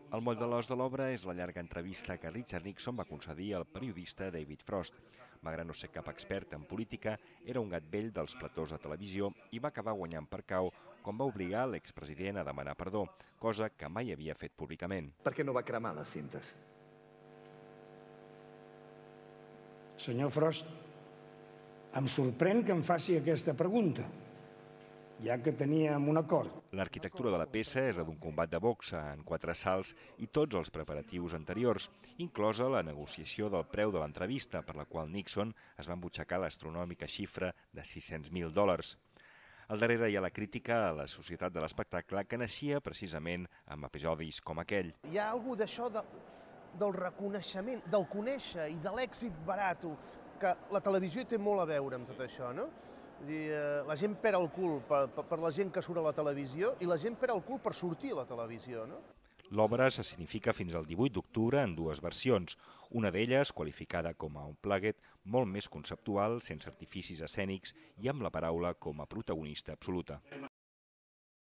El moll de l'os de l'obra és la llarga entrevista que Richard Nixon va concedir al periodista David Frost. Malgrat no ser cap expert en política, era un gat vell dels platós de televisió i va acabar guanyant per cau quan va obligar l'expresident a demanar perdó, cosa que mai havia fet públicament. Per què no va cremar les cintes? Senyor Frost, em sorprèn que em faci aquesta pregunta, ja que teníem un acord. L'arquitectura de la peça és la d'un combat de boxa en 4 assalts i tots els preparatius anteriors, inclosa la negociació del preu de l'entrevista, per la qual Nixon es va embutxacar l'astronòmica xifra de $600.000. Al darrere hi ha la crítica a la societat de l'espectacle que naixia precisament amb episodis com aquell. Hi ha alguna d'això del reconeixement, del conèixer i de l'èxit barat, que la televisió té molt a veure amb tot això, no? La gent perd el cul per la gent que surt a la televisió i la gent perd el cul per sortir a la televisió, no? L'obra s'escenifica fins al 18 d'octubre en 2 versions, una d'elles qualificada com a unplugged, molt més conceptual, sense artificis escènics i amb la paraula com a protagonista absoluta.